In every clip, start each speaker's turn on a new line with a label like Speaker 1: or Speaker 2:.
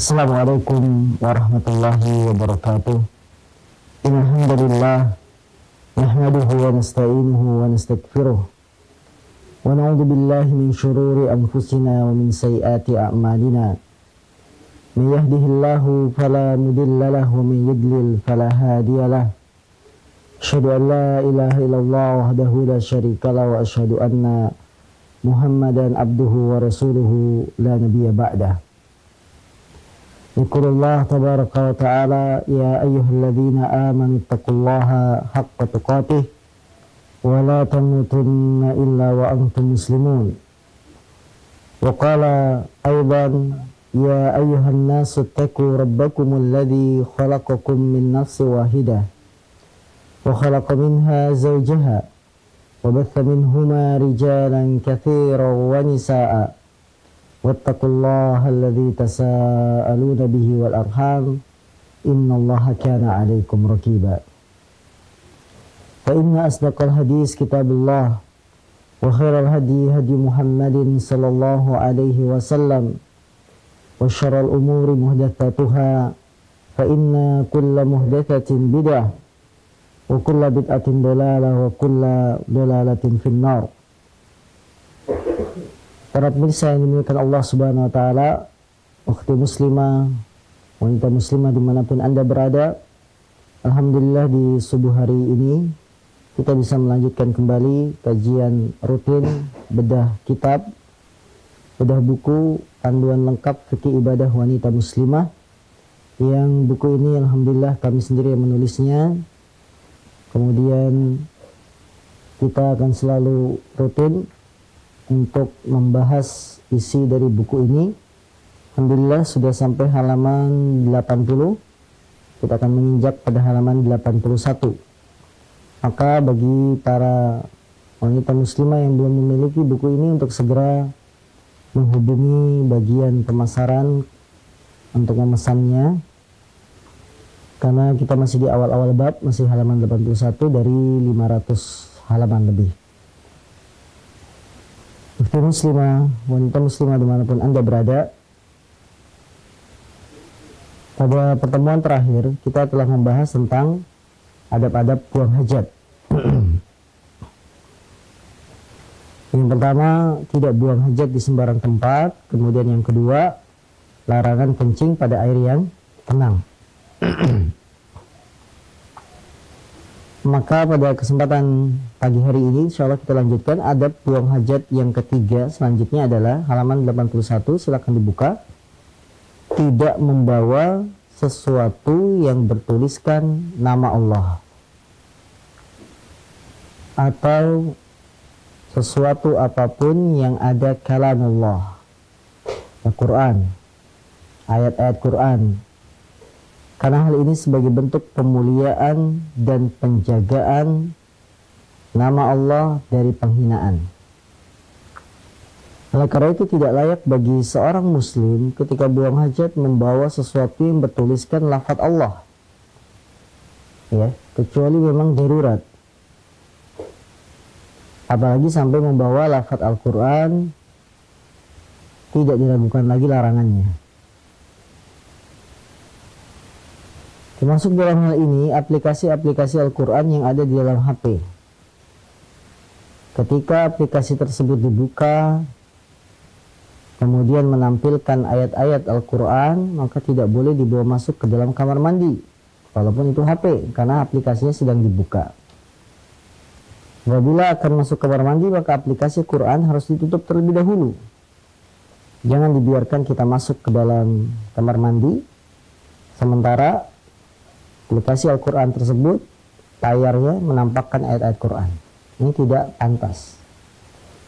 Speaker 1: Assalamualaikum warahmatullahi wabarakatuh. Alhamdulillah nahmaduhu wa nasta'inuhu wa nastaghfiruh wa na'udzu billahi min syururi anfusina wa min sayyiati a'malina. May yahdihillahu fala mudilla lahu wa may yudlil fala hadiya lahu. Asyhadu an la ilaha illallah wahdahu la syarika lahu wa asyhadu anna Muhammadan abduhu wa rasuluhu la nabiyya ba'dah. Zikrullah tabaraka wa ta'ala ya ayyuhalladzina amanu taqullaha haqqa tuqatih wa la tamutunna illa wa antum muslimun. Wa qala aydan ya ayyuhan nasu taqu rabbakumul ladzi khalaqakum min nafsin wahidah wa khalaqa minha zawjaha wa batha minhuma rijalan katsiran wa nisaa'a wattaqullaha alladzi tasaaluna bihi wal arham innallaha kana 'alaikum raqiba. Fa inna asdaqal hadis kitabullah wa khairal hadi hadi Muhammadin sallallahu alaihi wasallam wa syarral umuri muhdatsatuha fa inna kulla muhdatsatin bid'ah wa kulla bid'atin dhalalah wa kulla dhalalatin finnar. Para pemirsa yang dimuliakan Allah Subhanahu wa taala, ukhti muslimah, wanita muslimah dimanapun Anda berada, alhamdulillah di subuh hari ini kita bisa melanjutkan kembali kajian rutin bedah kitab, bedah buku panduan lengkap fikih ibadah wanita muslimah, yang buku ini alhamdulillah kami sendiri yang menulisnya. Kemudian kita akan selalu rutin untuk membahas isi dari buku ini. Alhamdulillah sudah sampai halaman 80. Kita akan menginjak pada halaman 81. Maka bagi para wanita muslimah yang belum memiliki buku ini untuk segera menghubungi bagian pemasaran untuk memesannya, karena kita masih di awal-awal bab, masih halaman 81 dari 500 halaman lebih. Ukhti muslimah, wanita muslimah dimanapun Anda berada, pada pertemuan terakhir kita telah membahas tentang adab-adab buang hajat. Yang pertama, tidak buang hajat di sembarang tempat. Kemudian yang kedua, larangan kencing pada air yang tenang. Maka pada kesempatan pagi hari ini insya Allah kita lanjutkan adab buang hajat yang ketiga. Selanjutnya adalah halaman 81, silakan dibuka. Tidak membawa sesuatu yang bertuliskan nama Allah atau sesuatu apapun yang ada kalamullah, Al-Quran, ayat-ayat Quran, karena hal ini sebagai bentuk pemuliaan dan penjagaan nama Allah dari penghinaan. Oleh karena itu tidak layak bagi seorang muslim ketika buang hajat membawa sesuatu yang bertuliskan lafaz Allah, ya, kecuali memang darurat. Apalagi sampai membawa lafaz Al-Quran, tidak diragukan lagi larangannya. Termasuk dalam hal ini aplikasi-aplikasi Al-Quran yang ada di dalam HP. Ketika aplikasi tersebut dibuka, kemudian menampilkan ayat-ayat Al-Quran, maka tidak boleh dibawa masuk ke dalam kamar mandi, walaupun itu HP, karena aplikasinya sedang dibuka. Apabila akan masuk kamar mandi, maka aplikasi Quran harus ditutup terlebih dahulu. Jangan dibiarkan kita masuk ke dalam kamar mandi, sementara aplikasi Al-Quran tersebut layarnya menampakkan ayat-ayat Quran. Ini tidak pantas.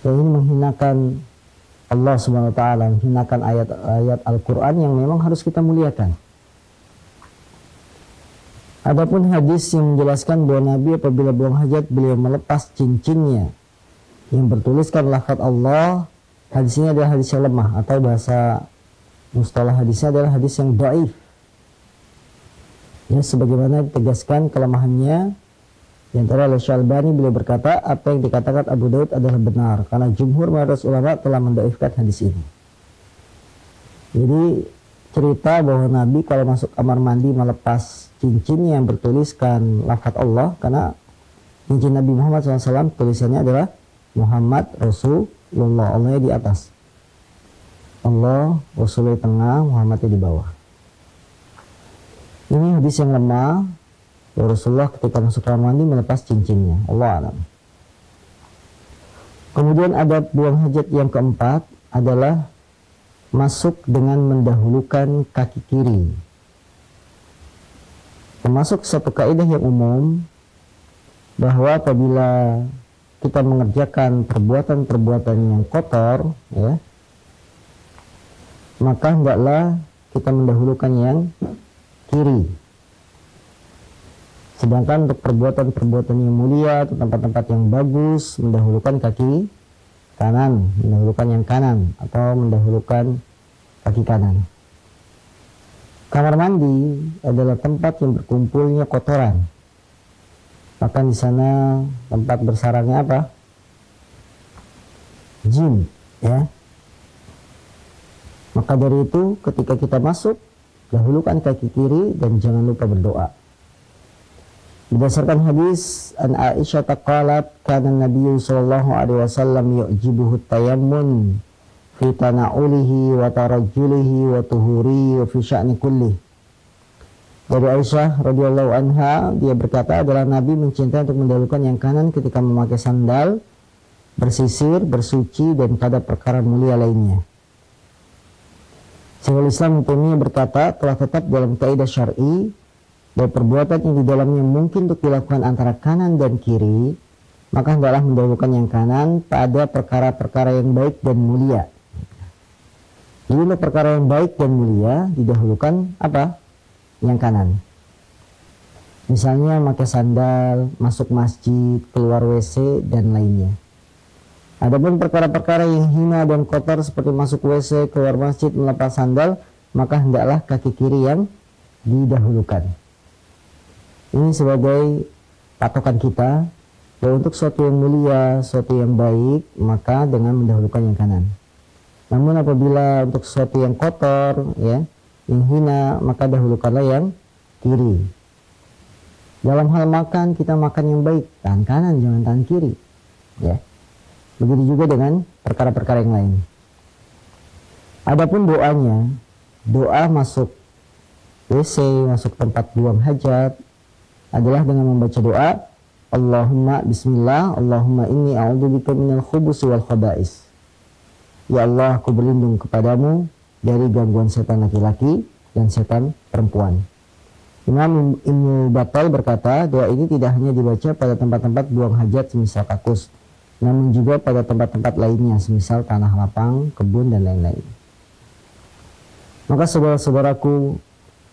Speaker 1: Dan ini menghinakan Allah Subhanahu wa taala, menghinakan ayat-ayat Al-Quran yang memang harus kita muliakan. Adapun hadis yang menjelaskan bahwa Nabi apabila buang hajat beliau melepas cincinnya yang bertuliskan lafaz Allah, hadis ini adalah hadis yang lemah, atau bahasa mustalah hadisnya adalah hadis yang dhaif. Ya, sebagaimana ditegaskan kelemahannya di antara oleh Syalbani, beliau berkata apa yang dikatakan Abu Daud adalah benar karena jumhur mayoritas ulama telah mendhaifkan hadis ini. Jadi cerita bahwa Nabi kalau masuk kamar mandi melepas cincinnya yang bertuliskan lafaz Allah, karena cincin Nabi Muhammad SAW tulisannya adalah Muhammad Rasulullah, Allahnya di atas, Allah Rasulullah di tengah, Muhammadnya di bawah. Ini hadis yang lemah. Rasulullah ketika masuk kamar mandi melepas cincinnya. Allah alam. Kemudian adab buang hajat yang keempat adalah masuk dengan mendahulukan kaki kiri. Termasuk satu kaidah yang umum bahwa apabila kita mengerjakan perbuatan-perbuatan yang kotor, ya, maka hendaklah kita mendahulukan yang kiri. Sedangkan untuk perbuatan-perbuatan yang mulia atau tempat-tempat yang bagus, mendahulukan kaki kanan, mendahulukan yang kanan, atau mendahulukan kaki kanan. Kamar mandi adalah tempat yang berkumpulnya kotoran. Bahkan di sana tempat bersarangnya apa? Jin, ya. Maka dari itu ketika kita masuk, dahulukan kaki kiri dan jangan lupa berdoa. Berdasarkan hadis an Aisyah qalat kana Nabi sallallahu alaihi wasallam yu'jibuhu tayammun fi tana'ulihi wa tarajjulihi wa tuhuri wa fi sya'ni kulli. Dari Aisyah radhiyallahu anha, dia berkata adalah Nabi mencintai untuk mendahulukan yang kanan ketika memakai sandal, bersisir, bersuci dan pada perkara mulia lainnya. Syekhul Islam Taimiyah berkata telah tetap dalam kaidah syar'i bahwa perbuatan yang di dalamnya mungkin untuk dilakukan antara kanan dan kiri, maka hendaklah mendahulukan yang kanan pada perkara-perkara yang baik dan mulia. Jadi untuk perkara yang baik dan mulia didahulukan apa? Yang kanan. Misalnya pakai sandal, masuk masjid, keluar WC dan lainnya. Adapun perkara-perkara yang hina dan kotor seperti masuk WC, keluar masjid, melepas sandal, maka hendaklah kaki kiri yang didahulukan. Ini sebagai patokan kita bahwa untuk sesuatu yang mulia, sesuatu yang baik, maka dengan mendahulukan yang kanan. Namun apabila untuk sesuatu yang kotor, ya, yang hina, maka dahulukanlah yang kiri. Dalam hal makan, kita makan yang baik, tangan kanan, jangan tangan kiri, ya. Begitu juga dengan perkara-perkara yang lain. Adapun doanya, doa masuk WC, masuk tempat buang hajat, adalah dengan membaca doa Allahumma bismillah, Allahumma inni a'udzubika minal khubusi wal khaba'is. Ya Allah, aku berlindung kepadamu dari gangguan setan laki-laki dan setan perempuan. Imam Ibnu Battal berkata, doa ini tidak hanya dibaca pada tempat-tempat buang hajat semisal kakus, namun juga pada tempat-tempat lainnya semisal tanah lapang, kebun dan lain-lain. Maka saudara-saudaraku,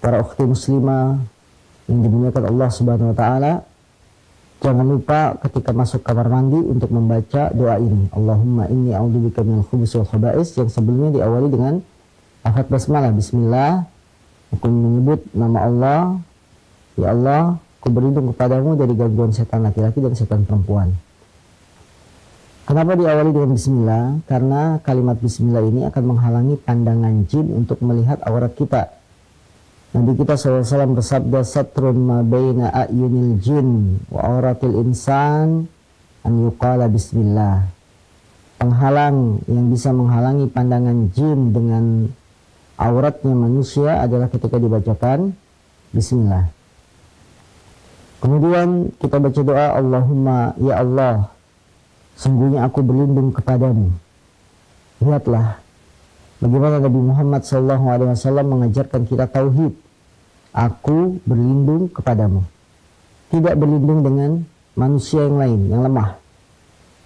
Speaker 1: para ukhti muslimah yang dimuliakan Allah Subhanahu wa taala, jangan lupa ketika masuk kamar mandi untuk membaca doa ini. Allahumma inni a'udzubika minal khubuthi wal khaba'is, yang sebelumnya diawali dengan lafaz basmalah, bismillah. Aku menyebut nama Allah. Ya Allah, aku berlindung kepadamu dari gangguan setan laki-laki dan setan perempuan. Kenapa diawali dengan bismillah? Karena kalimat bismillah ini akan menghalangi pandangan jin untuk melihat aurat kita. Nabi kita SAW bersabda, satrun ma baina a'yunil jin wa auratil insan an yuqala bismillah. Penghalang yang bisa menghalangi pandangan jin dengan auratnya manusia adalah ketika dibacakan bismillah. Kemudian kita baca doa Allahumma, ya Allah, sungguhnya aku berlindung kepadamu. Lihatlah bagaimana Nabi Muhammad SAW mengajarkan kita tauhid. Aku berlindung kepadamu. Tidak berlindung dengan manusia yang lain, yang lemah.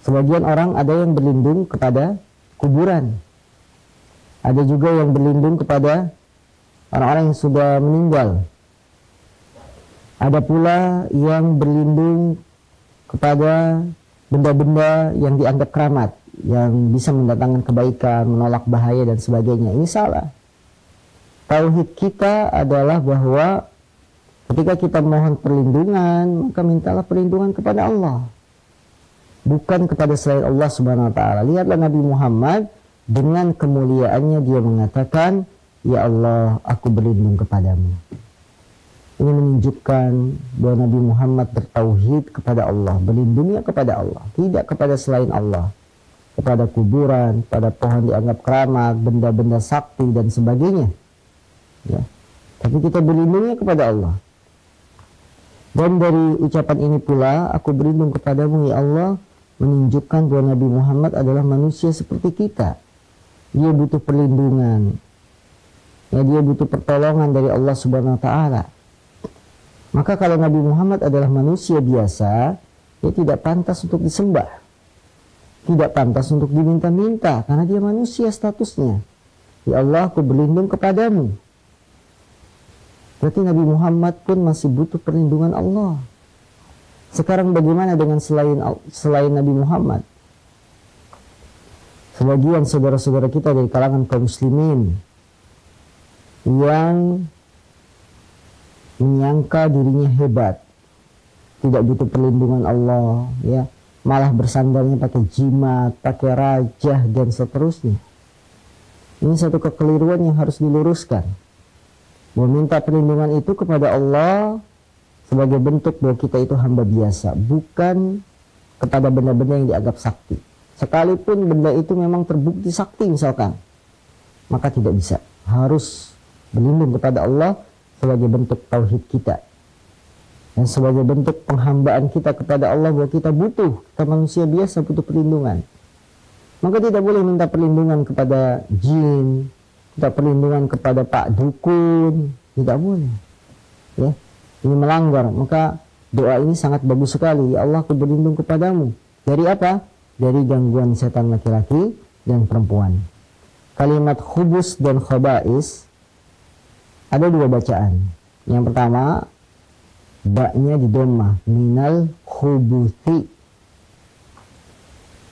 Speaker 1: Sebagian orang ada yang berlindung kepada kuburan. Ada juga yang berlindung kepada orang-orang yang sudah meninggal. Ada pula yang berlindung kepada benda-benda yang dianggap keramat, yang bisa mendatangkan kebaikan, menolak bahaya dan sebagainya. Ini salah. Tauhid kita adalah bahwa ketika kita mohon perlindungan, maka mintalah perlindungan kepada Allah, bukan kepada selain Allah Subhanahu wa taala. Lihatlah Nabi Muhammad dengan kemuliaannya, dia mengatakan ya Allah, aku berlindung kepadamu. Ini menunjukkan bahwa Nabi Muhammad bertauhid kepada Allah, berlindungnya kepada Allah, tidak kepada selain Allah, kepada kuburan, pada pohon dianggap keramat, benda-benda sakti dan sebagainya. Ya. Tapi kita berlindungnya kepada Allah. Dan dari ucapan ini pula, aku berlindung kepadamu ya Allah, menunjukkan bahwa Nabi Muhammad adalah manusia seperti kita. Dia butuh perlindungan. Ya, dia butuh pertolongan dari Allah Subhanahu wa taala. Maka kalau Nabi Muhammad adalah manusia biasa, dia tidak pantas untuk disembah. Tidak pantas untuk diminta-minta karena dia manusia statusnya. Ya Allah, aku berlindung kepadamu. Berarti Nabi Muhammad pun masih butuh perlindungan Allah. Sekarang bagaimana dengan selain Nabi Muhammad? Sebagian saudara-saudara kita dari kalangan kaum muslimin yang menyangka dirinya hebat, tidak butuh perlindungan Allah, ya, malah bersandarnya pakai jimat, pakai rajah dan seterusnya. Ini satu kekeliruan yang harus diluruskan. Meminta perlindungan itu kepada Allah sebagai bentuk bahwa kita itu hamba biasa, bukan kepada benda-benda yang dianggap sakti. Sekalipun benda itu memang terbukti sakti misalkan, maka tidak bisa. Harus berlindung kepada Allah sebagai bentuk tauhid kita. Dan sebagai bentuk penghambaan kita kepada Allah bahwa kita butuh, kita manusia biasa butuh perlindungan. Maka tidak boleh minta perlindungan kepada jin, minta perlindungan kepada Pak Dukun, tidak boleh. Ya, ini melanggar. Maka doa ini sangat bagus sekali. Ya Allah, aku berlindung kepadamu. Dari apa? Dari gangguan setan laki-laki dan perempuan. Kalimat khubus dan khaba'is ada dua bacaan. Yang pertama, baknya di dhammah, minal khubuthi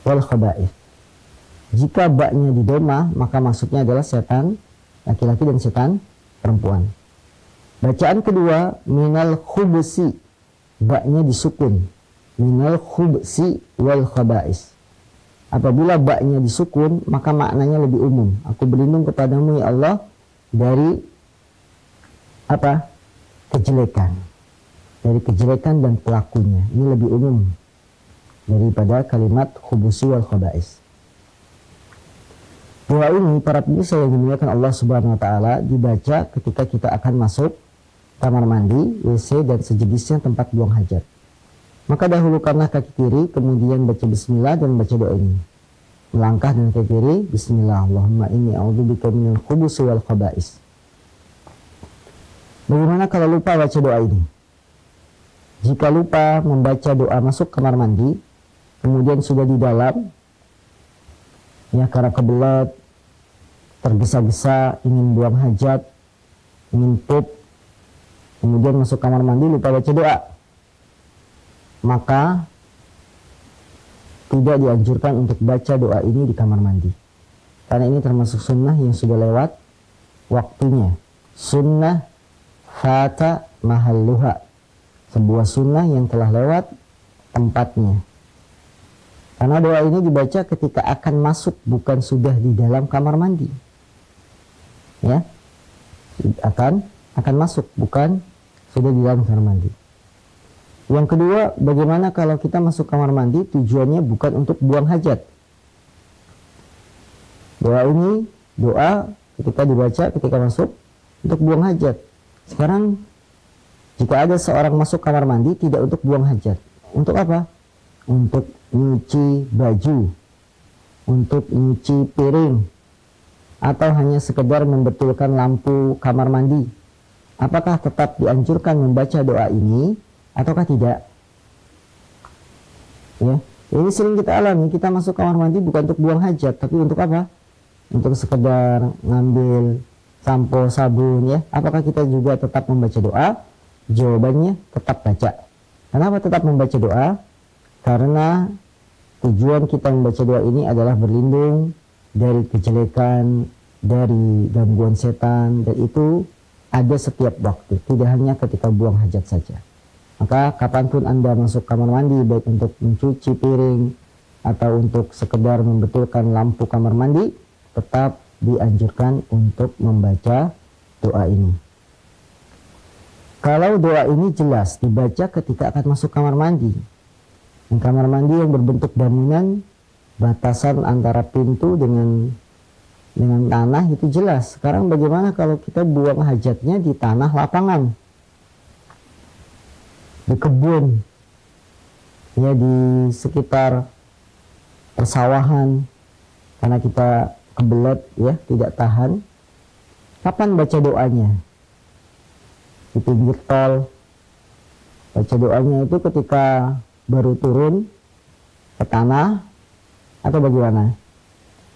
Speaker 1: wal khaba'is. Jika baknya di dhammah, maka maksudnya adalah setan laki-laki dan setan perempuan. Bacaan kedua, minal khubsi, baknya disukun, minal khubsi wal khaba'is. Apabila baknya disukun, maka maknanya lebih umum. Aku berlindung kepadamu ya Allah dari apa? Kejelekan. Dari kejelekan dan pelakunya. Ini lebih umum daripada kalimat khubusi wal khaba'is. Doa ini para pemirsa yang dimuliakan Allah Subhanahu wa taala dibaca ketika kita akan masuk kamar mandi, WC dan sejenisnya tempat buang hajat. Maka dahulukanlah kaki kiri, kemudian baca bismillah dan baca doa ini. Melangkah dengan kaki kiri, bismillah, Allahumma inni a'udzubika minal khubusi wal khaba'is. Bagaimana kalau lupa baca doa ini? Jika lupa membaca doa masuk kamar mandi, kemudian sudah di dalam, ya karena kebelet, tergesa-gesa, ingin buang hajat, ingin pup, kemudian masuk kamar mandi lupa baca doa, maka tidak dianjurkan untuk baca doa ini di kamar mandi. Karena ini termasuk sunnah yang sudah lewat waktunya. Sunnah fata mahalluha. Sebuah sunnah yang telah lewat tempatnya. Karena doa ini dibaca ketika akan masuk, bukan sudah di dalam kamar mandi. Ya, akan masuk, bukan sudah di dalam kamar mandi. Yang kedua, bagaimana kalau kita masuk kamar mandi tujuannya bukan untuk buang hajat? Doa ini doa ketika dibaca ketika masuk untuk buang hajat. Sekarang jika ada seorang masuk kamar mandi tidak untuk buang hajat, untuk apa? Untuk nyuci baju, untuk nyuci piring, atau hanya sekedar membetulkan lampu kamar mandi. Apakah tetap dianjurkan membaca doa ini ataukah tidak? Ya, ini sering kita alami. Kita masuk kamar mandi bukan untuk buang hajat, tapi untuk apa? Untuk sekedar ngambil sampo, sabun, ya. Apakah kita juga tetap membaca doa? Jawabannya tetap baca. Kenapa tetap membaca doa? Karena tujuan kita membaca doa ini adalah berlindung dari kejelekan, dari gangguan setan, dan itu ada setiap waktu, tidak hanya ketika buang hajat saja. Maka kapanpun Anda masuk kamar mandi, baik untuk mencuci piring atau untuk sekedar membetulkan lampu kamar mandi, tetap dianjurkan untuk membaca doa ini. Kalau doa ini jelas dibaca ketika akan masuk kamar mandi. Kamar mandi yang berbentuk bangunan, batasan antara pintu dengan tanah itu jelas. Sekarang bagaimana kalau kita buang hajatnya di tanah lapangan, di kebun, ya di sekitar persawahan, karena kita kebelet ya, tidak tahan. Kapan baca doanya? Di pinggir tol. Baca doanya itu ketika baru turun ke tanah atau bagaimana?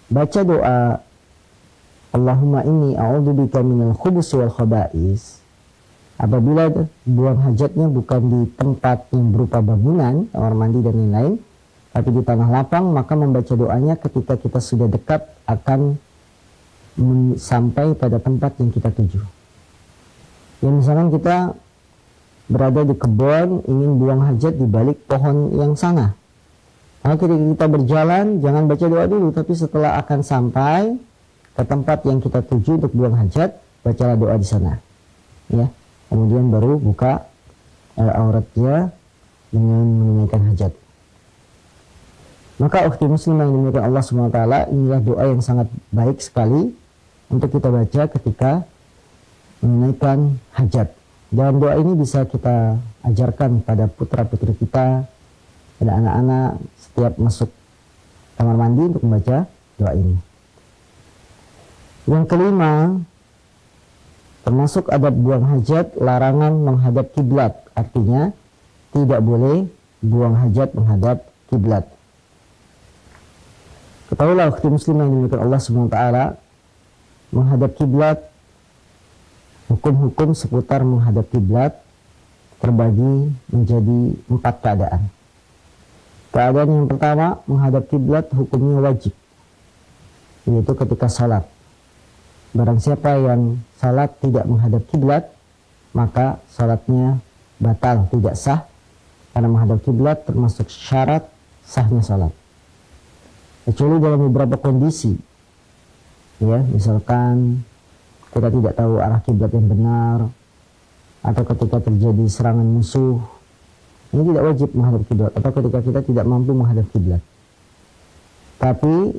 Speaker 1: Baca doa Allahumma inni a'udzubika minal khubusi wal khaba'is apabila buang hajatnya bukan di tempat yang berupa bangunan, kamar mandi dan lain-lain, tapi di tanah lapang, maka membaca doanya ketika kita sudah dekat akan sampai pada tempat yang kita tuju. Ya misalkan kita berada di kebun, ingin buang hajat di balik pohon yang sana. Kalau ketika kita berjalan, jangan baca doa dulu, tapi setelah akan sampai ke tempat yang kita tuju untuk buang hajat, bacalah doa di sana. Ya, kemudian baru buka auratnya dengan menunaikan hajat. Maka ukhti muslimah yang dimuliakan Allah SWT, inilah doa yang sangat baik sekali untuk kita baca ketika menunaikan hajat. Dan doa ini bisa kita ajarkan pada putra-putri kita, pada anak-anak setiap masuk kamar mandi untuk membaca doa ini. Yang kelima, termasuk adab buang hajat, larangan menghadap kiblat. Artinya tidak boleh buang hajat menghadap kiblat. Ketahuilah ukhti muslimah yang dimuliakan Allah SWT, menghadap kiblat, hukum-hukum seputar menghadap kiblat terbagi menjadi 4 keadaan. Keadaan yang pertama, menghadap kiblat hukumnya wajib, yaitu ketika salat. Barang siapa yang salat tidak menghadap kiblat, maka salatnya batal, tidak sah, karena menghadap kiblat termasuk syarat sahnya salat. Kecuali dalam beberapa kondisi, ya, misalkan kita tidak tahu arah kiblat yang benar, atau ketika terjadi serangan musuh, ini tidak wajib menghadap kiblat, atau ketika kita tidak mampu menghadap kiblat. Tapi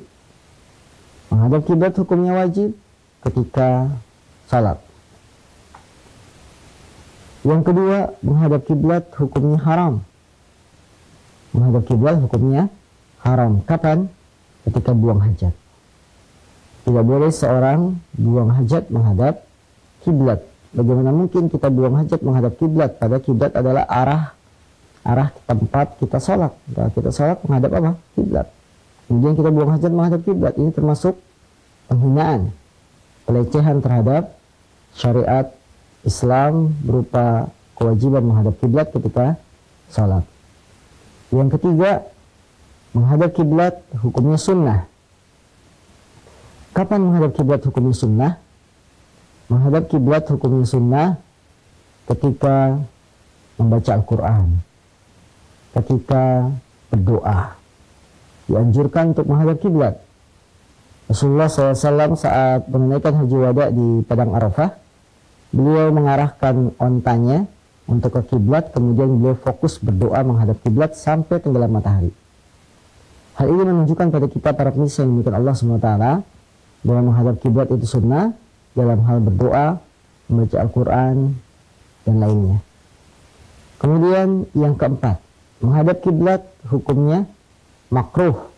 Speaker 1: menghadap kiblat hukumnya wajib ketika salat. Yang kedua, menghadap kiblat hukumnya haram. Menghadap kiblat hukumnya haram. Kapan? Ketika buang hajat. Tidak boleh seorang buang hajat menghadap kiblat. Bagaimana mungkin kita buang hajat menghadap kiblat? Padahal kiblat adalah arah tempat kita sholat. Kalau kita sholat menghadap apa? Kiblat. Kemudian kita buang hajat menghadap kiblat. Ini termasuk penghinaan, pelecehan terhadap syariat Islam berupa kewajiban menghadap kiblat ketika sholat. Yang ketiga, menghadap kiblat hukumnya sunnah. Kapan menghadap kiblat hukumnya sunnah? Menghadap kiblat hukumnya sunnah ketika membaca Al-Quran, ketika berdoa. Dianjurkan untuk menghadap kiblat. Rasulullah SAW saat menunaikan haji wada di Padang Arafah, beliau mengarahkan ontanya untuk ke kiblat, kemudian beliau fokus berdoa menghadap kiblat sampai tenggelam matahari. Hal ini menunjukkan pada kita para pemirsa yang dimuliakan Allah SWT bahwa menghadap kiblat itu sunnah dalam hal berdoa, membaca Al-Quran, dan lainnya. Kemudian yang keempat, menghadap kiblat hukumnya makruh,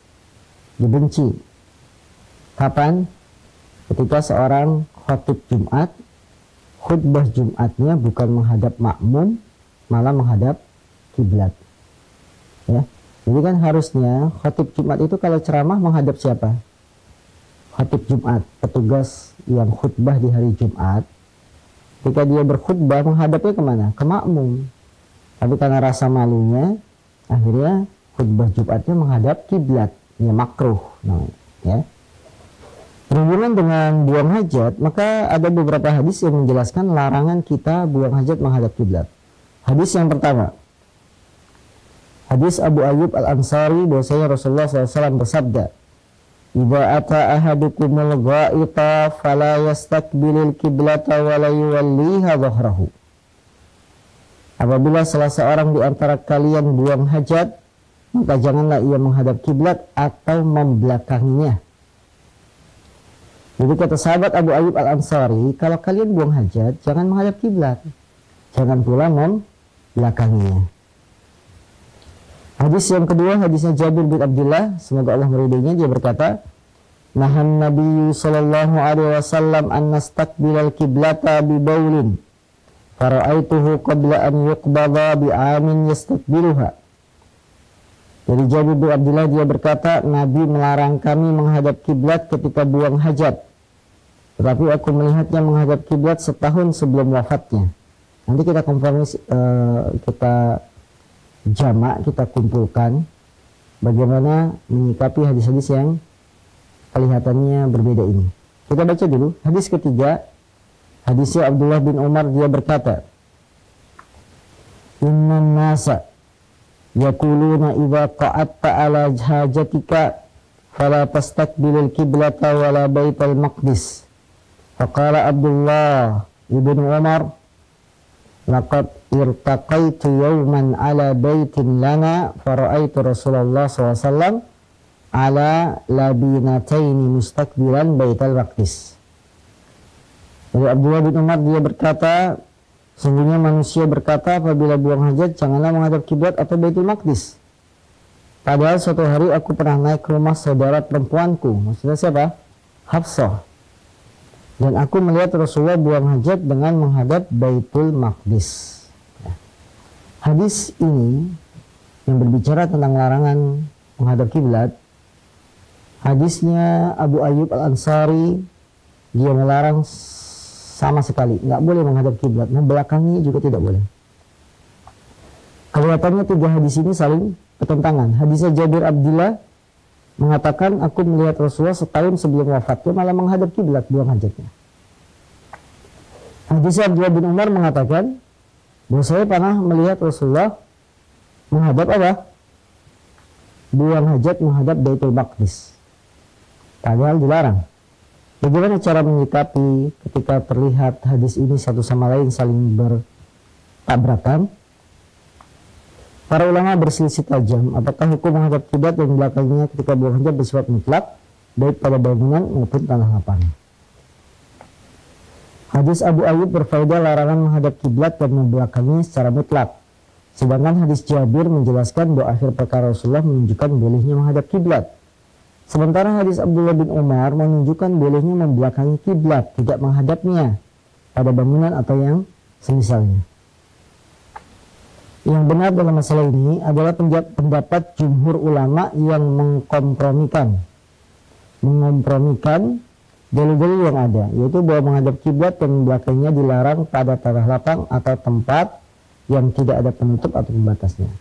Speaker 1: dibenci. Kapan? Ketika seorang khatib Jumat, khutbah Jumatnya bukan menghadap makmum, malah menghadap kiblat. Ya. Jadi kan harusnya khatib Jumat itu kalau ceramah menghadap siapa? Khatib Jumat, petugas yang khutbah di hari Jumat. Ketika dia berkhutbah menghadapnya kemana? Ke makmum. Tapi karena rasa malunya, akhirnya khutbah Jumatnya menghadap kiblat. Ya makruh. Nah, ya. Berhubungan dengan buang hajat, maka ada beberapa hadis yang menjelaskan larangan kita buang hajat menghadap kiblat. Hadis yang pertama, hadis Abu Ayyub Al-Ansari bahwasanya Rasulullah SAW bersabda, idza ata ahadukumul gha'ita fala yastaqbilul qiblata wa la yuwalliha dhahrahu. Apabila salah seorang di antara kalian buang hajat, maka janganlah ia menghadap kiblat atau membelakanginya. Jadi kata sahabat Abu Ayyub Al-Ansari, kalau kalian buang hajat, jangan menghadap kiblat, jangan pula membelakanginya. Hadis yang kedua, hadisnya Jabir bin Abdullah, semoga Allah meridainya, dia berkata, nahan Nabi sallallahu alaihi wasallam an nastaqbilal qiblata bi baulin fara'aituhu qabla an yuqbada bi amin yastaqbiluha. Dari Jabir bin Abdullah dia berkata, Nabi melarang kami menghadap kiblat ketika buang hajat, tetapi aku melihatnya menghadap kiblat setahun sebelum wafatnya. Nanti kita kompromis, kita jamak, kita kumpulkan bagaimana menyikapi hadis-hadis yang kelihatannya berbeda ini. Kita baca dulu hadis ketiga. Hadisnya Abdullah bin Umar, dia berkata, innan nasa yaquluna idza qa'atta ala hajatika fala tastaqbilul qiblata wala baital maqdis. Faqala Abdullah ibn Umar, laqad irtaqaitu yawman ala baitin lana fara'aitu Rasulullah SAW ala labinataini mustaqbilan baital maqdis. Dari Abdullah bin Umar dia berkata, sungguhnya manusia berkata apabila buang hajat janganlah menghadap kiblat atau Baitul Maqdis. Padahal suatu hari aku pernah naik ke rumah saudara perempuanku, maksudnya siapa? Hafsah. Dan aku melihat Rasulullah buang hajat dengan menghadap Baitul Maqdis. Hadis ini yang berbicara tentang larangan menghadap kiblat, hadisnya Abu Ayyub Al-Ansari, dia melarang sama sekali, nggak boleh menghadap kiblat, membelakangi juga tidak boleh. Kelihatannya tiga hadis ini saling bertentangan. Hadisnya Jabir Abdullah mengatakan, aku melihat Rasulullah setahun sebelum wafatnya malah menghadap kiblat buang hajatnya. Hadisnya Abdullah bin Umar mengatakan bahwa saya pernah melihat Rasulullah menghadap apa? Buang hajat menghadap Baitul Maqdis. Padahal dilarang. Bagaimana cara menyikapi ketika terlihat hadis ini satu sama lain saling bertabrakan? Para ulama berselisih tajam, apakah hukum menghadap kiblat dan belakangnya ketika buang hajat bersifat mutlak, baik pada bangunan maupun tanah lapang. Hadis Abu Ayyub berfaedah larangan menghadap kiblat dan membelakanginya secara mutlak. Sedangkan hadis Jabir menjelaskan bahwa akhir perkara Rasulullah menunjukkan bolehnya menghadap kiblat. Sementara hadis Abdullah bin Umar menunjukkan bolehnya membelakangi kiblat, tidak menghadapnya pada bangunan atau yang semisalnya. Yang benar dalam masalah ini adalah pendapat jumhur ulama yang mengkompromikan dalil-dalil yang ada, yaitu bahwa menghadap kiblat dan membelakanginya dilarang pada tanah lapang atau tempat yang tidak ada penutup atau pembatasnya.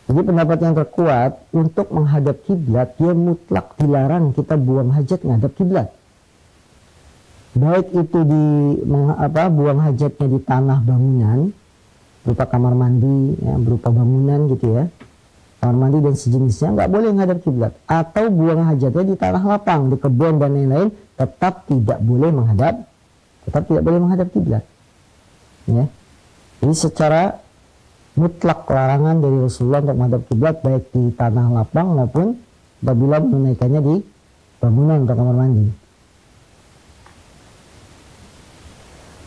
Speaker 1: Jadi pendapat yang terkuat untuk menghadap kiblat, dia mutlak dilarang kita buang hajat menghadap kiblat. Baik itu buang hajatnya di tanah bangunan, berupa kamar mandi, ya, berupa bangunan gitu ya, kamar mandi dan sejenisnya, nggak boleh menghadap kiblat. Atau buang hajatnya di tanah lapang, di kebun dan lain-lain, tetap tidak boleh menghadap kiblat. Ya, jadi secara mutlak larangan dari Rasulullah untuk menghadap kiblat baik di tanah lapang maupun apabila menunaikannya di bangunan atau kamar mandi.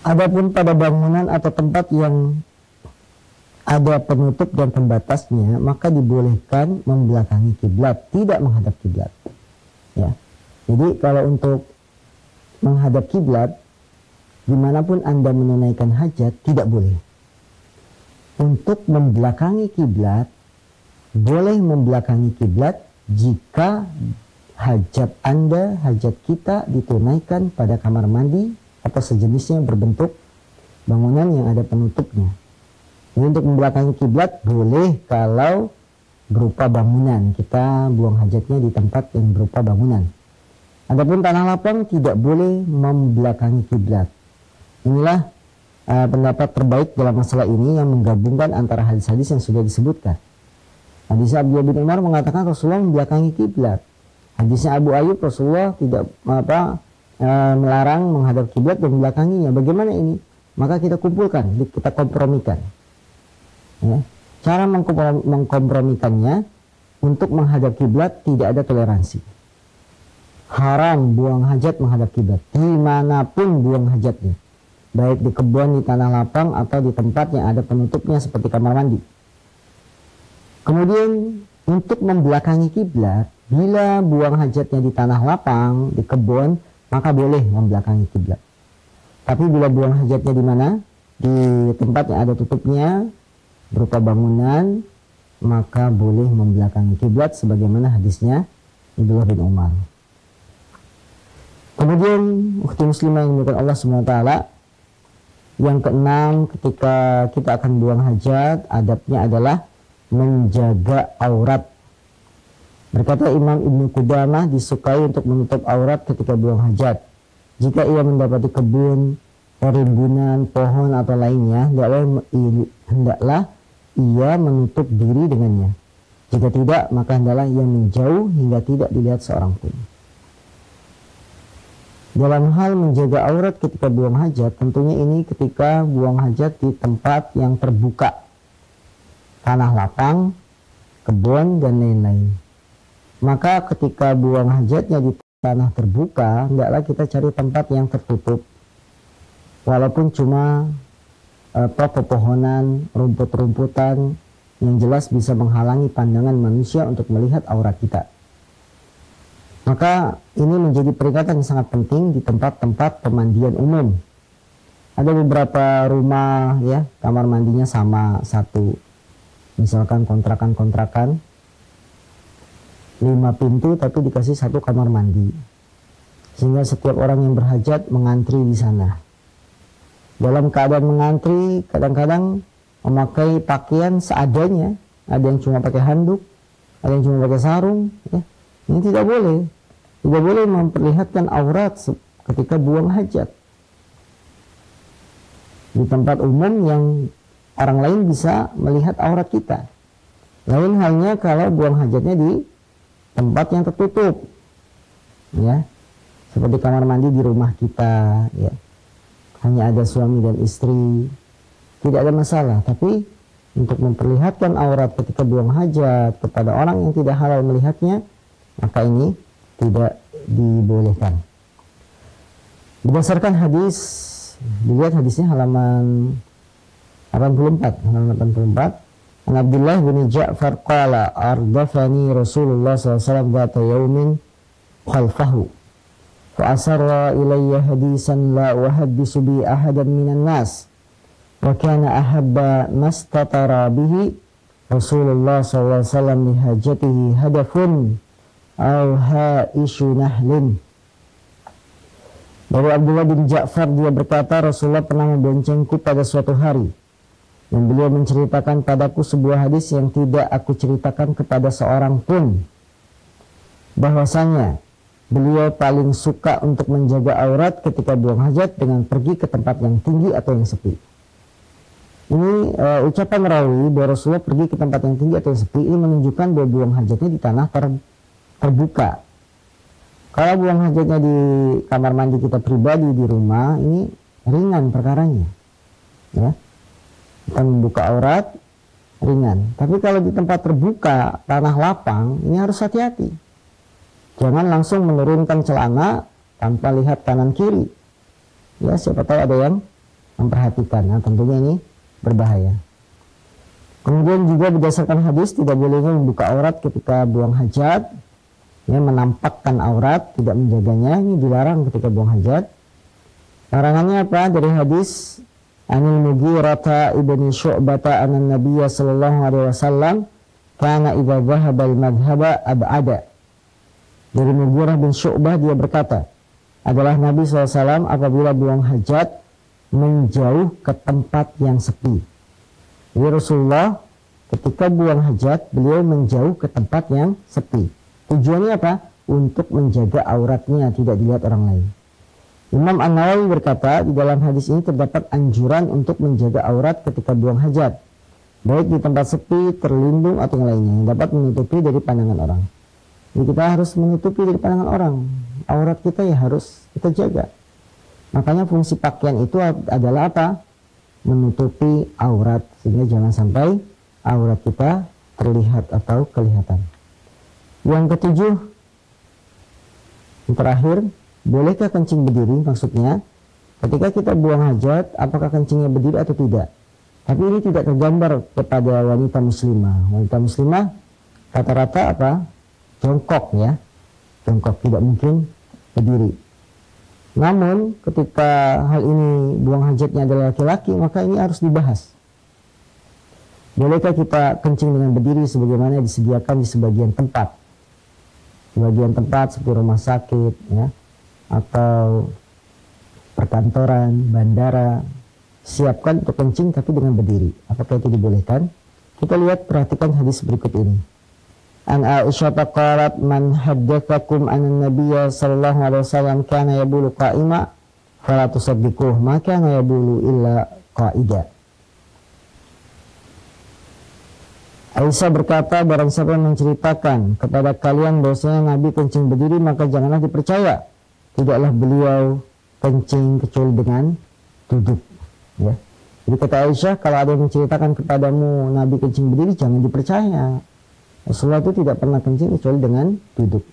Speaker 1: Adapun pada bangunan atau tempat yang ada penutup dan pembatasnya, maka dibolehkan membelakangi kiblat, tidak menghadap kiblat. Ya. Jadi kalau untuk menghadap kiblat, dimanapun Anda menunaikan hajat, tidak boleh. Untuk membelakangi kiblat, boleh membelakangi kiblat jika hajat Anda, hajat kita ditunaikan pada kamar mandi atau sejenisnya yang berbentuk bangunan yang ada penutupnya. Jadi untuk membelakangi kiblat boleh kalau berupa bangunan, kita buang hajatnya di tempat yang berupa bangunan. Adapun tanah lapang tidak boleh membelakangi kiblat. Inilah pendapat terbaik dalam masalah ini yang menggabungkan antara hadis-hadis yang sudah disebutkan. Hadis Abdullah bin Umar mengatakan Rasulullah membelakangi kiblat. Hadisnya Abu Ayyub, Rasulullah tidak melarang menghadap kiblat dan membelakanginya. Bagaimana ini? Maka kita kumpulkan, kita kompromikan. Ya. Cara mengkompromikannya, untuk menghadap kiblat tidak ada toleransi. Haram buang hajat menghadap kiblat, dimanapun buang hajatnya, baik di kebun, di tanah lapang, atau di tempat yang ada penutupnya seperti kamar mandi. Kemudian untuk membelakangi kiblat, bila buang hajatnya di tanah lapang, di kebun, maka boleh membelakangi kiblat. Tapi bila buang hajatnya di mana? Di tempat yang ada tutupnya berupa bangunan, maka boleh membelakangi kiblat sebagaimana hadisnya Abdullah bin Umar. Kemudian ukhti muslimah yang dimuliakan Allah SWT, yang keenam, ketika kita akan buang hajat, adabnya adalah menjaga aurat. Berkata Imam Ibnu Qudamah, disukai untuk menutup aurat ketika buang hajat. Jika ia mendapati kebun, perrimbunan, pohon atau lainnya, hendaklah ia menutup diri dengannya. Jika tidak, maka hendaklah ia menjauh hingga tidak dilihat seorang pun. Dalam hal menjaga aurat ketika buang hajat, tentunya ini ketika buang hajat di tempat yang terbuka, tanah lapang, kebun, dan lain-lain. Maka ketika buang hajatnya di tanah terbuka, hendaklah kita cari tempat yang tertutup. Walaupun cuma pepohonan, rumput-rumputan yang jelas bisa menghalangi pandangan manusia untuk melihat aurat kita. Maka ini menjadi peringatan yang sangat penting di tempat-tempat pemandian umum. Ada beberapa rumah ya, kamar mandinya sama satu. Misalkan kontrakan-kontrakan 5 pintu tapi dikasih satu kamar mandi. Sehingga setiap orang yang berhajat mengantri di sana. Dalam keadaan mengantri, kadang-kadang memakai pakaian seadanya. Ada yang cuma pakai handuk, ada yang cuma pakai sarung. Ya. Ini tidak boleh. Tidak boleh memperlihatkan aurat ketika buang hajat. Di tempat umum yang orang lain bisa melihat aurat kita. Lain halnya kalau buang hajatnya di tempat yang tertutup. Ya. Seperti kamar mandi di rumah kita, ya. Hanya ada suami dan istri, tidak ada masalah. Tapi untuk memperlihatkan aurat ketika buang hajat kepada orang yang tidak halal melihatnya, maka ini tidak dibolehkan. Berdasarkan hadis, dilihat hadisnya halaman 84. An Abdullah bin Ja'far qala ardafani Rasulullah SAW dhata yawmin khalfahu fa asarra ilayya hadisan la uhaddisu bi ahadan minan nas wa kana ahabba mastatara bihi Rasulullah SAW li hajatihi hadafun aw haishu nahlin. Dari Abdullah bin Ja'far, dia berkata, Rasulullah pernah memboncengku pada suatu hari dan beliau menceritakan padaku sebuah hadis yang tidak aku ceritakan kepada seorang pun, bahwasanya beliau paling suka untuk menjaga aurat ketika buang hajat dengan pergi ke tempat yang tinggi atau yang sepi. Ini ucapan rawi bahwa Rasulullah pergi ke tempat yang tinggi atau yang sepi, ini menunjukkan bahwa buang hajatnya di tanah terbuka. Kalau buang hajatnya di kamar mandi kita pribadi di rumah, ini ringan perkaranya, ya. Kita membuka aurat ringan. Tapi kalau di tempat terbuka, tanah lapang, ini harus hati-hati. Jangan langsung menurunkan celana tanpa lihat kanan kiri. Ya, siapa tahu ada yang memperhatikan. Nah, tentunya ini berbahaya. Kemudian juga berdasarkan hadis tidak bolehnya membuka aurat ketika buang hajat. Ya, menampakkan aurat, tidak menjaganya, ini dilarang ketika buang hajat. Larangannya apa? Dari hadis Anil Mughirah ibni Syu'bah anan Nabiyya sallallahu alaihi wasallam kana idza dhahaba al-madhhaba ab'ada. Dari Mughirah bin Syu'bah, dia berkata, adalah Nabi SAW apabila buang hajat menjauh ke tempat yang sepi. Jadi Rasulullah ketika buang hajat, beliau menjauh ke tempat yang sepi. Tujuannya apa? Untuk menjaga auratnya tidak dilihat orang lain. Imam An-Nawawi berkata, di dalam hadis ini terdapat anjuran untuk menjaga aurat ketika buang hajat, baik di tempat sepi, terlindung atau yang lainnya yang dapat menutupi dari pandangan orang. Jadi kita harus menutupi dari pandangan orang. Aurat kita ya harus kita jaga. Makanya fungsi pakaian itu adalah apa? Menutupi aurat, sehingga jangan sampai aurat kita terlihat atau kelihatan. Yang ketujuh, yang terakhir, bolehkah kencing berdiri? Maksudnya, ketika kita buang hajat, apakah kencingnya berdiri atau tidak? Tapi ini tidak tergambar kepada wanita muslimah. Wanita muslimah rata-rata apa? Jongkok ya. Jongkok, tidak mungkin berdiri. Namun ketika hal ini buang hajatnya adalah laki-laki, maka ini harus dibahas. Bolehkah kita kencing dengan berdiri sebagaimana disediakan di sebagian tempat? Sebagian tempat seperti rumah sakit ya, atau perkantoran, bandara, siapkan untuk kencing tapi dengan berdiri. Apakah itu dibolehkan? Kita lihat, perhatikan hadis berikut ini. An Aisyah qalat man haddatsakum anna nabiyya sallallahu alaihi wasallam kana yabulu qa'ima fala tusaddiquhu ma kana yabulu illa qa'ida. Aisyah berkata, barang siapa menceritakan kepada kalian bahwasanya Nabi kencing berdiri, maka janganlah dipercaya. Tidaklah beliau kencing kecuali dengan duduk ya. Jadi kata Aisyah, kalau ada yang menceritakan kepadamu Nabi kencing berdiri, jangan dipercaya. Rasulullah itu tidak pernah kencing kecuali dengan duduk.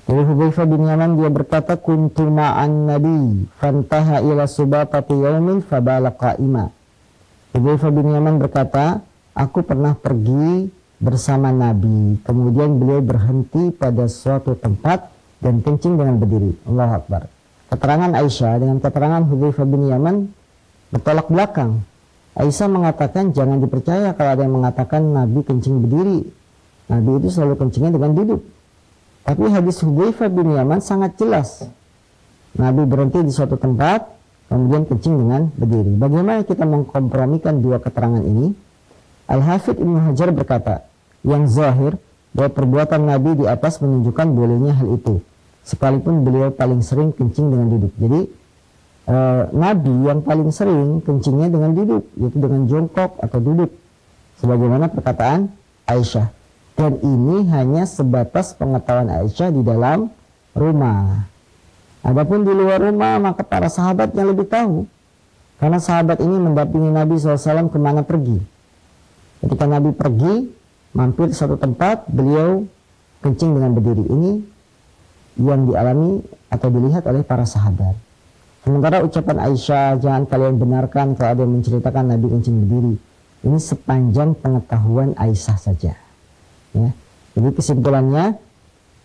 Speaker 1: Dari Hudzaifah bin Yaman, dia berkata, kuntu ma'an nabi fantaha ila subatati yaumin fabala qa'ima. Hudzaifah bin Yaman berkata, aku pernah pergi bersama Nabi, kemudian beliau berhenti pada suatu tempat dan kencing dengan berdiri. Allahu Akbar. Keterangan Aisyah dengan keterangan Hudzaifah bin Yaman bertolak belakang. Aisyah mengatakan jangan dipercaya kalau ada yang mengatakan Nabi kencing berdiri. Nabi itu selalu kencingnya dengan duduk. Tapi hadis Hudzaifah bin Yaman sangat jelas. Nabi berhenti di suatu tempat, kemudian kencing dengan berdiri. Bagaimana kita mengkompromikan dua keterangan ini? Al-Hafidh Ibnu Hajar berkata, yang zahir bahwa perbuatan Nabi di atas menunjukkan bolehnya hal itu, sekalipun beliau paling sering kencing dengan duduk. Jadi Nabi yang paling sering kencingnya dengan duduk, yaitu dengan jongkok atau duduk, sebagaimana perkataan Aisyah. Dan ini hanya sebatas pengetahuan Aisyah di dalam rumah. Adapun di luar rumah, maka para sahabatnya lebih tahu, karena sahabat ini mendampingi Nabi SAW kemana pergi. Ketika Nabi pergi, mampir di satu tempat, beliau kencing dengan berdiri. Ini yang dialami atau dilihat oleh para sahabat. Sementara ucapan Aisyah, jangan kalian benarkan kalau ada yang menceritakan Nabi kencing berdiri, ini sepanjang pengetahuan Aisyah saja ya. Jadi kesimpulannya,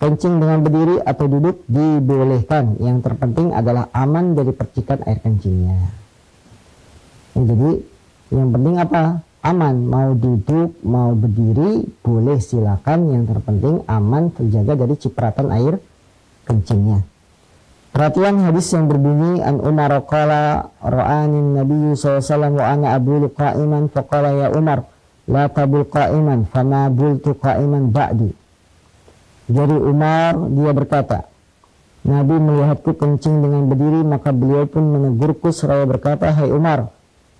Speaker 1: kencing dengan berdiri atau duduk dibolehkan. Yang terpenting adalah aman dari percikan air kencingnya ya. Jadi yang penting apa? Aman. Mau duduk, mau berdiri, boleh, silakan. Yang terpenting aman, terjaga dari cipratan air kencingnya. Perhatian hadis yang berbunyi, an Umar qala ra'anin nabiyyu sallallahu alaihi wasallam wa ana abulu qa'iman faqala ya Umar la tabul qa'iman fama bultu qa'iman ba'du. Dari Umar, dia berkata, Nabi melihatku kencing dengan berdiri, maka beliau pun menegurku seraya berkata, hai Umar,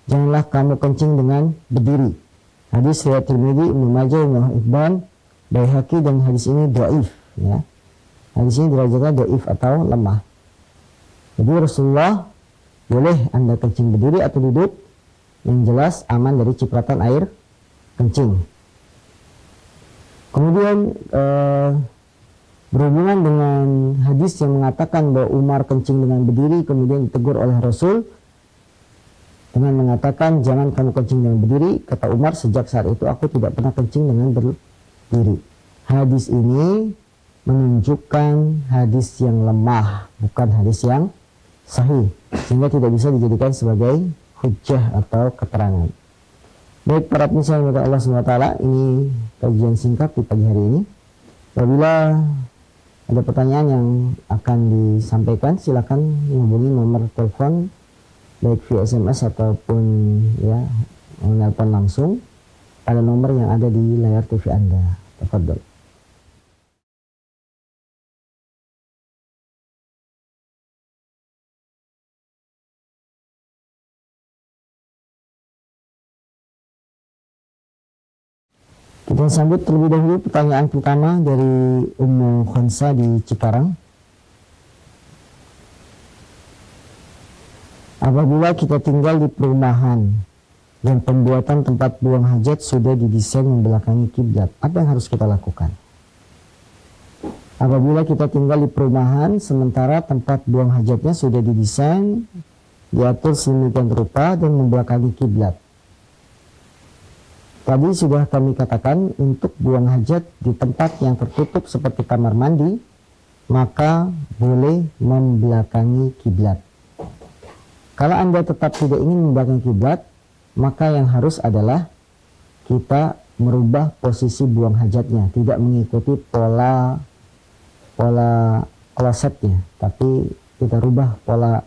Speaker 1: janganlah kamu kencing dengan berdiri. Hadis riwayat Tirmidzi, Ibnu Majah, Ibnu Hibban, Baihaqi, dan hadis ini dhaif ya. Hadis ini derajatnya dhaif atau lemah. Jadi Rasulullah boleh Anda kencing berdiri atau duduk, yang jelas aman dari cipratan air kencing. Kemudian berhubungan dengan hadis yang mengatakan bahwa Umar kencing dengan berdiri, kemudian ditegur oleh Rasul dengan mengatakan jangan kamu kencing dengan berdiri. Kata Umar, sejak saat itu aku tidak pernah kencing dengan berdiri. Hadis ini menunjukkan hadis yang lemah, bukan hadis yang sahih, sehingga tidak bisa dijadikan sebagai hujjah atau keterangan. Baik para pemirsa yang Allah SWT, ini kajian singkat di pagi hari ini. Apabila ada pertanyaan yang akan disampaikan, silakan menghubungi nomor telepon baik via SMS ataupun ya menelpon langsung pada nomor yang ada di layar TV Anda. Tafadhol. Kita sambut terlebih dahulu pertanyaan pertama dari Ummu Khansa di Cikarang. Apabila kita tinggal di perumahan dan pembuatan tempat buang hajat sudah didesain membelakangi kiblat, apa yang harus kita lakukan? Apabila kita tinggal di perumahan sementara tempat buang hajatnya sudah didesain, diatur sedemikian rupa dan membelakangi kiblat. Tadi sudah kami katakan untuk buang hajat di tempat yang tertutup seperti kamar mandi, maka boleh membelakangi kiblat. Kalau Anda tetap tidak ingin membelakangi kiblat, maka yang harus adalah kita merubah posisi buang hajatnya, tidak mengikuti pola klosetnya, tapi kita rubah pola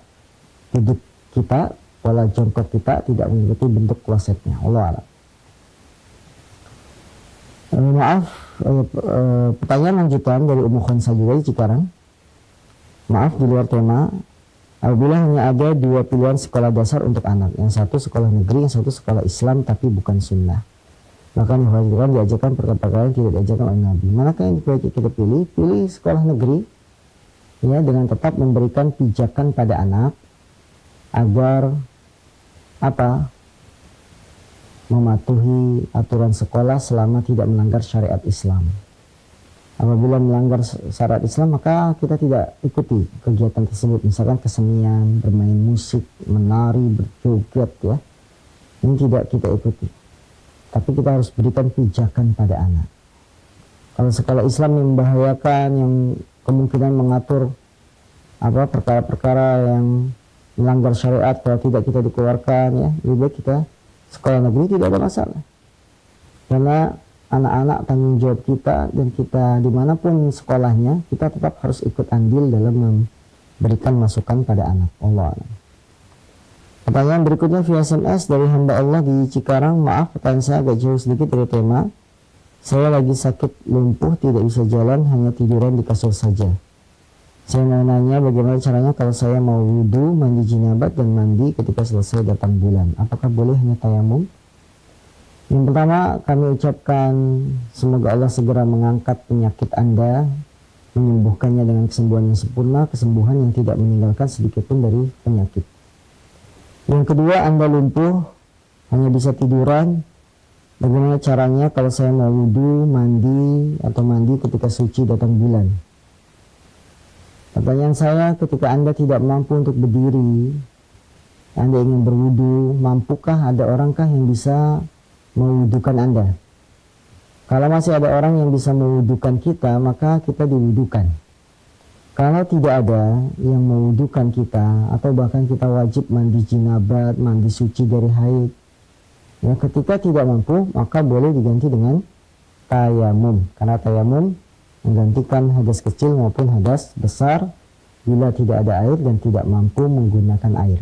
Speaker 1: duduk kita, pola jongkok kita tidak mengikuti bentuk klosetnya. Allah a'lam. Pertanyaan lanjutan dari Ummu Khansa juga di Cikarang. Maaf di luar tema. Apabila hanya ada dua pilihan sekolah dasar untuk anak, yang satu sekolah negeri, yang satu sekolah Islam tapi bukan sunnah, maka dikhawatirkan diajarkan perkara-perkara yang tidak diajarkan oleh Nabi. Manakah yang kita pilih? Pilih sekolah negeri, ya, dengan tetap memberikan pijakan pada anak agar apa? Mematuhi aturan sekolah selama tidak melanggar syariat Islam. Apabila melanggar syariat Islam, maka kita tidak ikuti kegiatan tersebut, misalkan kesenian, bermain musik, menari, berjoget, ya. Ini tidak kita ikuti. Tapi kita harus berikan pijakan pada anak. Kalau sekolah Islam yang membahayakan, yang kemungkinan mengatur apa perkara-perkara yang melanggar syariat, kalau tidak kita dikeluarkan, ya, lebih baik kita sekolah negeri, tidak ada masalah. Karena anak-anak tanggung jawab kita, dan kita dimanapun sekolahnya, kita tetap harus ikut andil dalam memberikan masukan pada anak. Allah a'lam. Pertanyaan berikutnya via SMS dari hamba Allah di Cikarang. Maaf, pertanyaan saya agak jauh sedikit dari tema. Saya lagi sakit lumpuh, tidak bisa jalan, hanya tiduran di kasur saja. Saya mau nanya bagaimana caranya kalau saya mau wudhu, mandi jinabat, dan mandi ketika selesai datang bulan. Apakah boleh hanya tayamum? Yang pertama, kami ucapkan semoga Allah segera mengangkat penyakit Anda, menyembuhkannya dengan kesembuhan yang sempurna, kesembuhan yang tidak meninggalkan sedikit pun dari penyakit. Yang kedua, Anda lumpuh, hanya bisa tiduran. Bagaimana caranya kalau saya mau wudhu, mandi, atau mandi ketika suci datang bulan? Pertanyaan saya, ketika Anda tidak mampu untuk berdiri, Anda ingin berwudu, mampukah, ada orangkah yang bisa mewudukan Anda? Kalau masih ada orang yang bisa mewudukan kita, maka kita diwudukan. Kalau tidak ada yang mewudukan kita, atau bahkan kita wajib mandi jinabat, mandi suci dari haid, ya, ketika tidak mampu, maka boleh diganti dengan tayamum. Karena tayamum menggantikan hadas kecil maupun hadas besar bila tidak ada air dan tidak mampu menggunakan air.